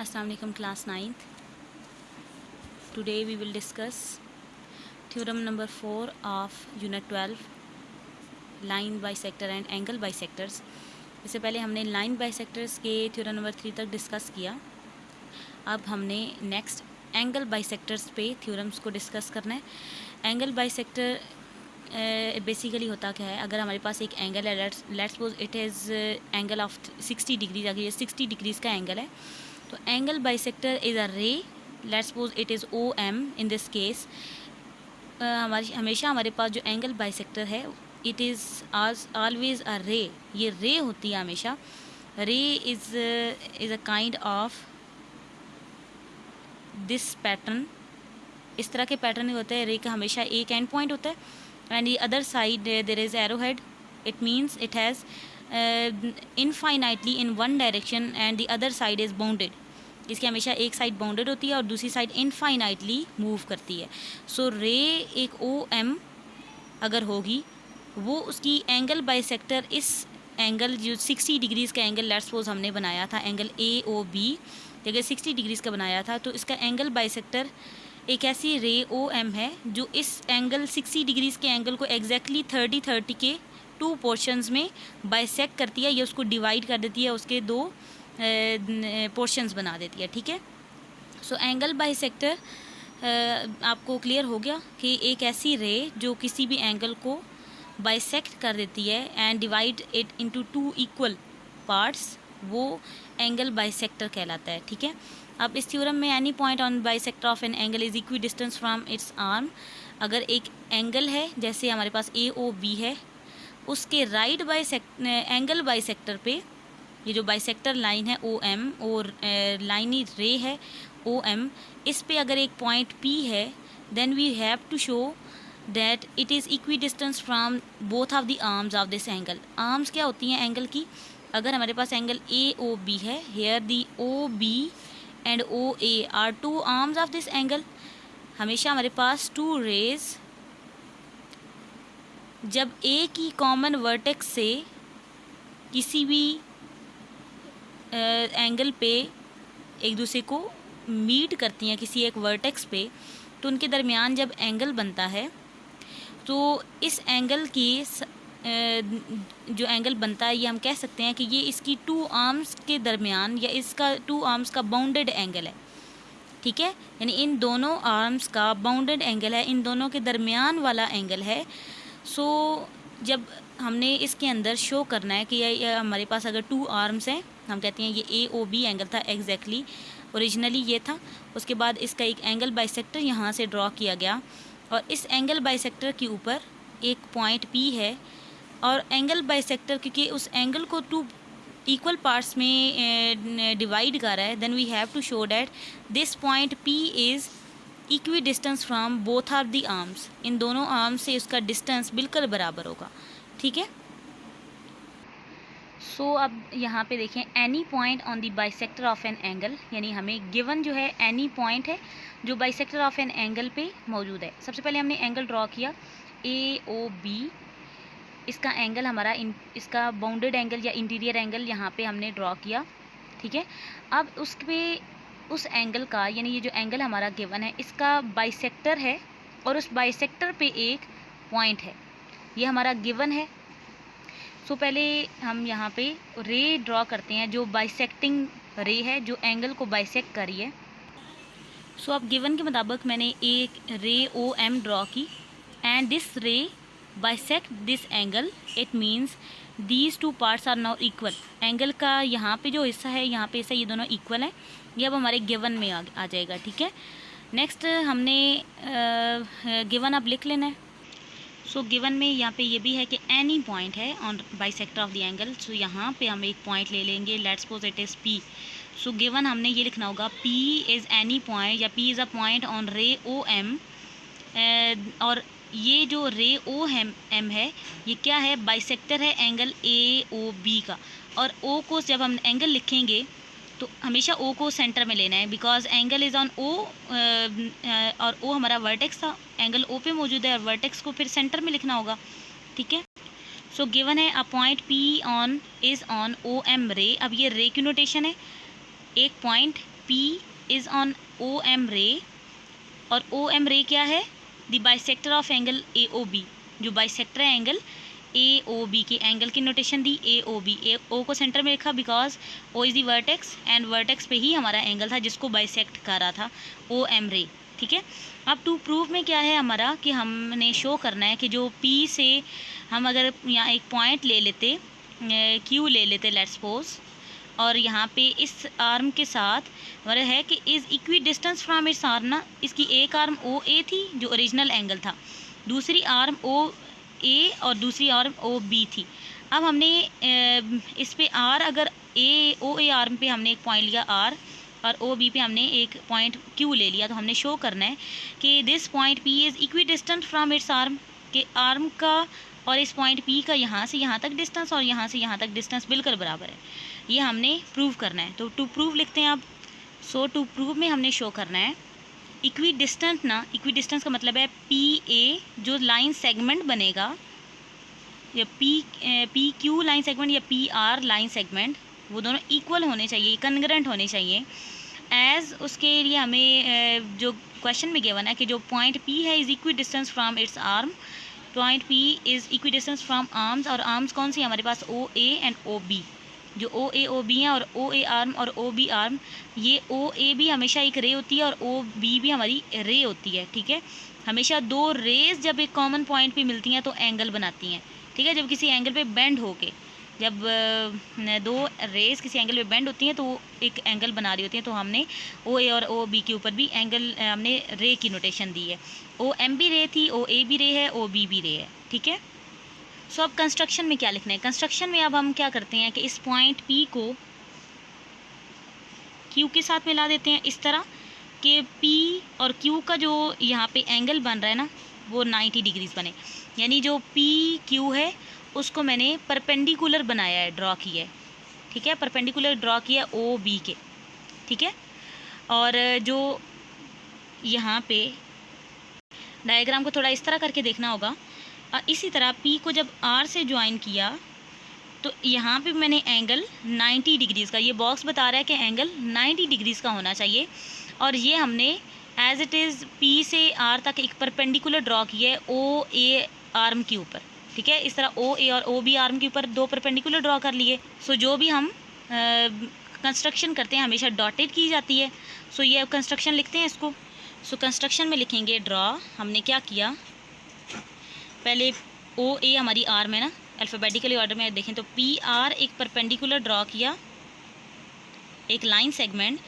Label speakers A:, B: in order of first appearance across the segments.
A: Assalamu alaikum class 9th. Today we will discuss theorem number 4 of unit 12 line bisector and angle bisectors. इससे पहले हमने line bisectors के theorem number 3 तक discuss किया. अब हमने नेक्स्ट एंगल बाइसेक्टर्स पे थ्योरम्स को डिस्कस करना है. एंगल बाइसेक्टर बेसिकली होता क्या है, अगर हमारे पास एक एंगल है, let's suppose it is angle of 60 degrees. अगर ये 60 डिग्रीज़ का एंगल है तो angle bisector is a ray. Let's suppose it is O M. In this case हमेशा हमारे पास जो एंगल बाइसेक्टर है it is always a ray. ये रे होती है हमेशा. Ray is a kind of this pattern. इस तरह के पैटर्न होते हैं. रे का हमेशा एक एंड पॉइंट होता है and the other side there is arrow head. It means it has infinitely in one direction and the other side is bounded. इसकी हमेशा एक साइड बाउंडेड होती है और दूसरी साइड इनफाइनाइटली मूव करती है. सो रे एक ओ एम अगर होगी वो उसकी एंगल बाइसेक्टर इस एंगल जो 60 डिग्रीज़ का एंगल लेट्स सपोज हमने बनाया था एंगल ए ओ बी, जगह 60 डिग्रीज़ का बनाया था, तो इसका एंगल बाइसेक्टर एक ऐसी रे ओ एम है जो इस एंगल 60 डिग्रीज़ के एंगल को एग्जैक्टली 30-30 के 2 पोर्शंस में बाइसेक्ट करती है. या उसको डिवाइड कर देती है, उसके 2 पोर्शंस बना देती है. ठीक है. सो एंगल बाइसेक्टर आपको क्लियर हो गया कि एक ऐसी रे जो किसी भी एंगल को बाइसेक्ट कर देती है and divide it into 2 equal parts, वो एंगल बाइसेक्टर कहलाता है. ठीक है. अब इस थ्योरम में any point on bisector of an angle is equi distance from its arm. अगर एक एंगल है जैसे हमारे पास ए ओ बी है, उसके राइट एंगल बाइसेक्टर पे ये जो बाइसेक्टर लाइन है ओ एम और लाइनी रे है ओ एम, इस पे अगर एक पॉइंट पी है then we have to show that it is equi distance from both of the arms of this angle. Arms क्या होती हैं एंगल की? अगर हमारे पास एंगल ए ओ बी है, here the O B and O A are 2 arms of this angle. हमेशा हमारे पास 2 रेज जब ए की कॉमन वर्टेक्स से किसी भी एंगल पे एक दूसरे को मीट करती हैं किसी एक वर्टेक्स पे, तो उनके दरमियान जब एंगल बनता है तो इस एंगल की जो एंगल बनता है ये हम कह सकते हैं कि ये इसकी 2 आर्म्स के दरमियान या इसका 2 आर्म्स का बाउंडेड एंगल है. ठीक है. यानी इन दोनों आर्म्स का बाउंडेड एंगल है, इन दोनों के दरमियान वाला एंगल है. सो जब हमने इसके अंदर शो करना है कि ये हमारे पास अगर 2 आर्म्स हैं, हम कहते हैं ये ए ओ बी एंगल था एग्जैक्टली ओरिजिनली ये था. उसके बाद इसका एक एंगल बाइसेक्टर यहाँ से ड्रॉ किया गया और इस एंगल बाइसेक्टर के ऊपर एक पॉइंट पी है और एंगल बाइसेक्टर क्योंकि उस एंगल को 2 इक्वल पार्ट्स में डिवाइड कर रहा है, then we have to show that this point P is equi distance from both of the arms. इन दोनों आर्म्स से उसका डिस्टेंस बिल्कुल बराबर होगा. ठीक है. सो अब यहाँ पे देखें any point on the bisector of an angle, यानी हमें गिवन जो है एनी पॉइंट है जो बाइसेक्टर ऑफ एन एंगल पे मौजूद है. सबसे पहले हमने एंगल ड्रॉ किया ए ओ बी. इसका एंगल हमारा इसका बाउंडेड एंगल या इंटीरियर एंगल यहाँ पे हमने ड्रॉ किया. ठीक है. अब उस एंगल का यानी ये जो एंगल हमारा गिवन है इसका बाइसेक्टर है और उस बाइसेक्टर पे एक पॉइंट है, ये हमारा गिवन है. सो पहले हम यहाँ पे रे ड्रॉ करते हैं जो बाइसेक्टिंग रे है जो एंगल को बाइसेक्ट कर रही है. सो अब गिवन के मुताबिक मैंने एक रे ओ एम ड्रॉ की and this ray bisect this angle. It means these 2 parts are now equal. Angle का यहाँ पे जो हिस्सा है यहाँ पे हिस्सा ये दोनों इक्वल है. ये अब हमारे गिवन में आ जाएगा. ठीक है. नेक्स्ट हमने गिवन अब लिख लेना है. सो गिवन में यहाँ पे ये भी है कि एनी पॉइंट है on bisector of the angle. So यहाँ पे हम एक पॉइंट ले लेंगे, let's suppose it is P. So given हमने ये लिखना होगा पी इज़ एनी पॉइंट या P is a point on ray O M. और ये जो रे ओ एम है ये क्या है? बाइसेक्टर है एंगल ए ओ बी का. और ओ को जब हम एंगल लिखेंगे तो हमेशा ओ को सेंटर में लेना है बिकॉज एंगल इज़ ऑन ओ और ओ हमारा वर्टेक्स था, एंगल ओ पे मौजूद है और वर्टेक्स को फिर सेंटर में लिखना होगा. ठीक है. सो गिवन है a point P on is on O M ray. अब ये रे की नोटेशन है, एक point P is on OM ray, और OM रे क्या है? The bisector of angle AOB, जो बाइसेक्टर है एंगल AOB के एंगल की नोटेशन दी AOB, O को सेंटर में रखा because O is the vertex, and vertex पे ही हमारा एंगल था जिसको बाइसेक्ट कर रहा था OM रे, ठीक है। अब टू प्रूव में क्या है हमारा कि हमने शो करना है कि जो P से हम अगर यहाँ एक पॉइंट ले लेते, Q ले लेते लेट्स सपोज, और यहाँ पे इस आर्म के साथ हमारा है कि is equi distance from its arm ना, इसकी एक आर्म OA थी जो ओरिजिनल एंगल था, दूसरी आर्म OA और दूसरी आर्म OB थी। अब हमने इस पे R अगर OA आर्म पे हमने एक पॉइंट लिया R, और OB पे हमने एक पॉइंट Q ले लिया, तो हमने शो करना है कि this point P is equi distant from its arm, के आर्म का और इस पॉइंट P का यहाँ से यहाँ तक डिस्टेंस और यहाँ से यहाँ तक डिस्टेंस बिल्कुल बराबर है। ये हमने प्रूव करना है, तो टू प्रूव लिखते हैं आप। सो टू प्रूव में हमने शो करना है इक्वी डिस्टेंट ना, इक्वी डिस्टेंस का मतलब है PA जो लाइन सेगमेंट बनेगा, या PQ लाइन सेगमेंट या PR लाइन सेगमेंट, वो दोनों इक्वल होने चाहिए, कन्ग्रेंट होने चाहिए। एज उसके लिए हमें जो क्वेश्चन में गिवन है कि जो पॉइंट P है is equi distance from its arm, point P is equi distance from arms, और आर्म्स कौन सी हमारे पास OA एंड OB, जो OA OB हैं, और OA आर्म और OB आर्म, ये OA भी हमेशा एक रे होती है और OB भी हमारी रे होती है, ठीक है। हमेशा दो रेज जब एक कॉमन पॉइंट पे मिलती हैं तो एंगल बनाती हैं, ठीक है। जब किसी एंगल पे बेंड होके, जब दो रेज किसी एंगल पे बेंड होती हैं तो वो एक एंगल बना रही होती हैं, तो हमने OA और OB के ऊपर भी एंगल हमने रे की नोटेशन दी है। OM भी रे थी, OA भी रे है, OB भी रे है, ठीक है। सो अब कंस्ट्रक्शन में क्या लिखना है? कंस्ट्रक्शन में अब हम क्या करते हैं कि इस पॉइंट P को Q के साथ मिला देते हैं इस तरह कि P और Q का जो यहाँ पे एंगल बन रहा है ना वो 90 डिग्रीज बने, यानी जो PQ है उसको मैंने परपेंडिकुलर बनाया है, ड्रॉ किया है, ठीक है। परपेंडिकुलर ड्रॉ किया OB के, ठीक है। और जो यहाँ पे डायग्राम को थोड़ा इस तरह करके देखना होगा। इसी तरह P को जब R से ज्वाइन किया तो यहाँ पे मैंने एंगल 90 डिग्रीज़ का, ये बॉक्स बता रहा है कि एंगल 90 डिग्रीज़ का होना चाहिए, और ये हमने एज इट इज़ P से R तक एक परपेंडिकुलर ड्रॉ किया है OA आर्म के ऊपर, ठीक है। इस तरह OA और OB आर्म के ऊपर दो परपेंडिकुलर ड्रॉ कर लिए। सो जो भी हम कंस्ट्रक्शन करते हैं हमेशा डॉटेड की जाती है। सो ये अब कंस्ट्रक्शन लिखते हैं इसको। सो कंस्ट्रक्शन में लिखेंगे ड्रॉ, हमने क्या किया, पहले OA हमारी आर्म है ना, अल्फ़ाबेटिकली ऑर्डर में देखें तो PR एक परपेंडिकुलर ड्रॉ किया, एक लाइन सेगमेंट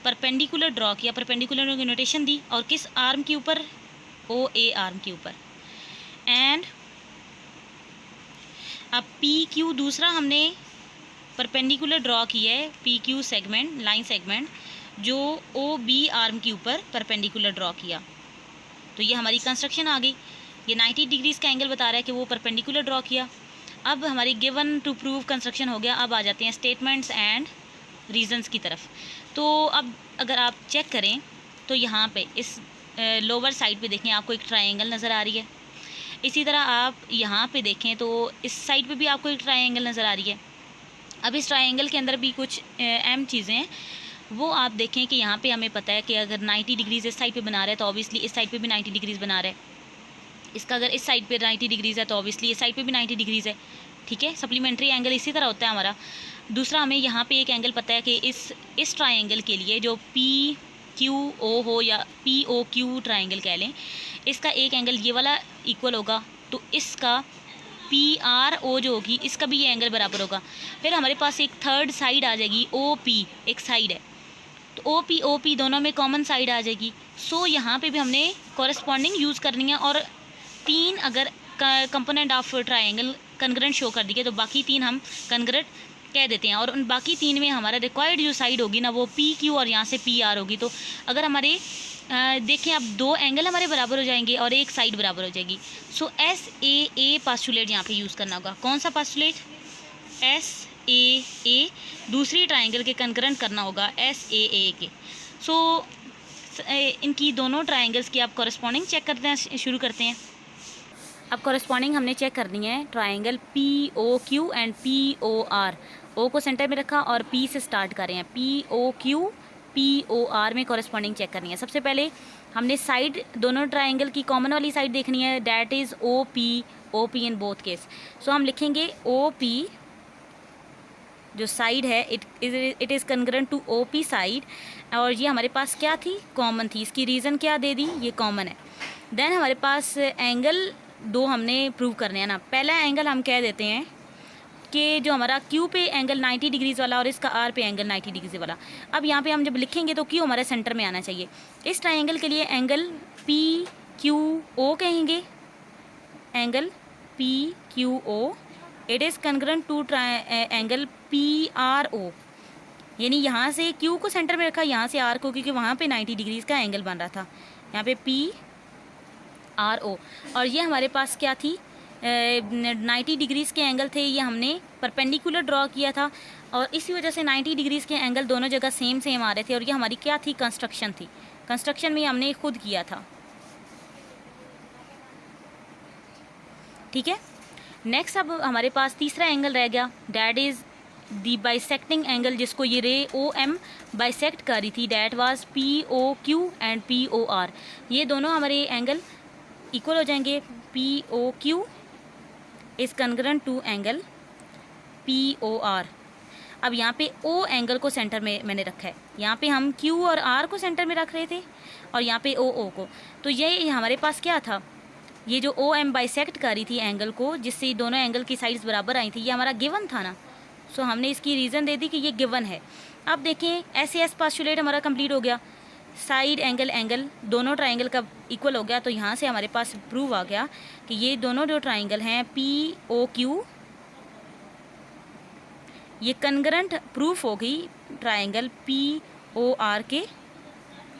A: परपेंडिकुलर ड्रॉ किया, परपेंडिकुलर की नोटेशन दी, और किस आर्म के ऊपर? OA आर्म के ऊपर। एंड अब PQ दूसरा हमने परपेंडिकुलर ड्रॉ किया है, PQ सेगमेंट लाइन सेगमेंट जो OB आर्म के ऊपर परपेंडिकुलर ड्रॉ किया। तो ये हमारी कंस्ट्रक्शन आ गई, ये 90 डिग्रीज़ का एंगल बता रहा है कि वो परपेंडिकुलर ड्रॉ किया। अब हमारी गिवन टू प्रूव कंस्ट्रक्शन हो गया। अब आ जाते हैं स्टेटमेंट्स एंड रीजंस की तरफ। तो अब अगर आप चेक करें तो यहाँ पे इस लोअर साइड पे देखें आपको एक ट्रायंगल नज़र आ रही है। इसी तरह आप यहाँ पे देखें तो इस साइड पे भी आपको एक ट्रायंगल नज़र आ रही है। अब इस ट्रायंगल के अंदर भी कुछ अहम चीज़ें हैं, वो आप देखें कि यहाँ पे हमें पता है कि अगर 90 डिग्रीज़ इस साइड पे बना रहा है तो ऑब्वियसली इस साइड पे भी 90 डिग्रीज़ बना रहा है। इसका अगर इस साइड पे 90 डिग्रीज़ है तो ऑब्वियसली इस साइड पे भी 90 डिग्रीज़ है, ठीक है। सप्लीमेंट्री एंगल इसी तरह होता है हमारा। दूसरा हमें यहाँ पे एक एंगल पता है कि इस ट्रायंगल के लिए जो PQO हो या POQ ट्रायंगल कह लें, इसका एक एंगल ये वाला इक्वल होगा, तो इसका PRO जो होगी इसका भी ये एंगल बराबर होगा। फिर हमारे पास एक थर्ड साइड आ जाएगी OP, एक साइड है, तो OP दोनों में कॉमन साइड आ जाएगी। सो यहाँ पे भी हमने कॉरेस्पॉन्डिंग यूज़ करनी है, और तीन अगर कंपोनेंट ऑफ ट्रायंगल कन्ग्रेंट शो कर दिए तो बाकी तीन हम कन्ग्रेंट कह देते हैं, और उन बाकी तीन में हमारा रिक्वायर्ड जो साइड होगी ना वो PQ और यहाँ से PR होगी। तो अगर हमारे देखें अब दो एंगल हमारे बराबर हो जाएंगे और एक साइड बराबर हो जाएगी। सो SAA पास्टुलेट यहाँ पे यूज़ करना होगा। कौन सा पास्टुलेट? SAA दूसरी ट्रायंगल के कन्करेंट करना होगा SAA के। सो इनकी दोनों ट्रायंगल्स की आप कॉरेस्पॉन्डिंग चेक करते हैं, शुरू करते हैं। अब कॉरेस्पॉन्डिंग हमने चेक करनी है triangle POQ and POR। O को सेंटर में रखा और P से स्टार्ट कर रहे हैं, POQ POR में कॉरेस्पॉन्डिंग चेक करनी है। सबसे पहले हमने साइड दोनों ट्राइंगल की कॉमन वाली साइड देखनी है, that is OP in both case. So हम लिखेंगे OP जो साइड है it is congruent to OP side, और ये हमारे पास क्या थी, कॉमन थी। इसकी रीज़न क्या दे दी, ये कॉमन है। देन हमारे पास एंगल दो हमने प्रूव करने हैं ना। पहला एंगल हम कह देते हैं कि जो हमारा Q पे एंगल 90 डिग्रीज़ वाला और इसका R पे एंगल 90 डिग्रीज़ वाला। अब यहाँ पे हम जब लिखेंगे तो Q हमारे सेंटर में आना चाहिए। इस ट्राइंगल के लिए एंगल PQO कहेंगे, angle PQO it is congruent to angle PRO, यानी यहाँ से Q को सेंटर में रखा, यहाँ से R को, क्योंकि वहाँ पे 90 डिग्रीज़ का एंगल बन रहा था, यहाँ पे PRO। और ये हमारे पास क्या थी, 90 डिग्रीज़ के एंगल थे, ये हमने परपेंडिकुलर ड्रॉ किया था, और इसी वजह से 90 डिग्रीज़ के एंगल दोनों जगह सेम आ रहे थे। और ये हमारी क्या थी, कंस्ट्रक्शन थी। कंस्ट्रक्शन में हमने खुद किया था, ठीक है। नेक्स्ट अब हमारे पास तीसरा एंगल रह गया, that is the bisecting angle, जिसको ये रे OM बाइसेक्ट कर रही थी, that was POQ and POR। ये दोनों हमारे एंगल इक्वल हो जाएंगे। POQ is congruent to angle POR। अब यहाँ पे O एंगल को सेंटर में मैंने रखा है, यहाँ पे हम Q और R को सेंटर में रख रहे थे, और यहाँ पे O को। तो ये हमारे पास क्या था, ये जो OM बाइसेक्ट कर रही थी एंगल को, जिससे दोनों एंगल की साइड्स बराबर आई थी, ये हमारा गिवन था ना। सो हमने इसकी रीज़न दे दी कि ये गिवन है। अब देखें SAS पोस्टुलेट हमारा कंप्लीट हो गया, साइड एंगल दोनों ट्राइंगल का इक्वल हो गया। तो यहाँ से हमारे पास प्रूव आ गया कि ये दोनों जो ट्राइंगल हैं POQ, ये कंग्रेंट प्रूफ हो गई ट्राइंगल POR के।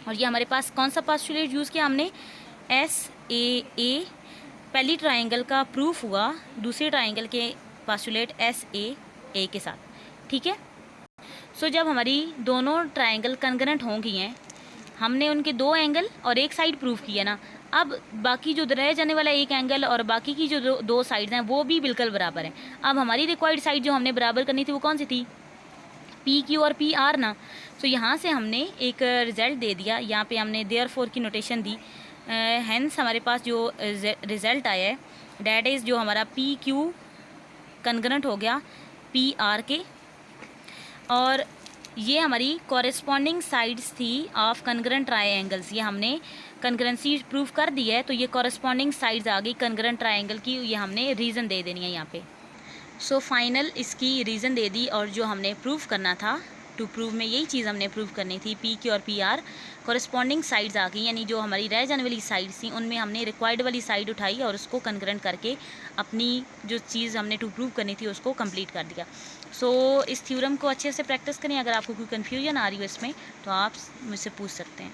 A: और ये हमारे पास कौन सा पोस्टुलेट यूज़ किया हमने, SAA। पहली ट्राइंगल का प्रूफ हुआ दूसरे ट्राइंगल के पोस्टुलेट SAA के साथ, ठीक है। सो जब हमारी दोनों ट्राइंगल कंग्रेंट हो गई हैं, हमने उनके दो एंगल और एक साइड प्रूफ किया ना। अब बाकी जो रह जाने वाला एक एंगल और बाकी की जो दो साइड्स हैं वो भी बिल्कुल बराबर हैं। अब हमारी रिक्वायर्ड साइड जो हमने बराबर करनी थी वो कौन सी थी, PQ और PR ना। सो यहाँ से हमने एक रिज़ल्ट दे दिया, यहाँ पे हमने देयरफॉर की नोटेशन दी। हेंस हमारे पास जो रिज़ल्ट आया है डैट इज़ जो हमारा PQ कंग्रेंट हो गया PR के, और ये हमारी कॉरेस्पॉन्डिंग साइड्स थी ऑफ कंग्रेंट ट्राइंगल्स। ये हमने कंग्रेंसी प्रूफ कर दी है, तो ये कॉरेस्पॉन्डिंग साइड्स आ गई कंग्रेंट ट्राइंगल की। ये हमने रीज़न दे देनी है यहाँ पे। सो फाइनल इसकी रीज़न दे दी, और जो हमने प्रूफ करना था टू प्रूव में यही चीज़ हमने प्रूव करनी थी, PQ और PR कॉरेस्पॉन्डिंग साइड्स आ गई, यानी जो हमारी रह जाने वाली साइड्स थी उनमें हमने रिक्वायर्ड वाली साइड उठाई और उसको कंग्रेंट करके अपनी जो चीज़ हमने टू प्रूव करनी थी उसको कंप्लीट कर दिया। सो इस थ्योरम को अच्छे से प्रैक्टिस करें। अगर आपको कोई कन्फ्यूजन आ रही हो इसमें तो आप मुझसे पूछ सकते हैं।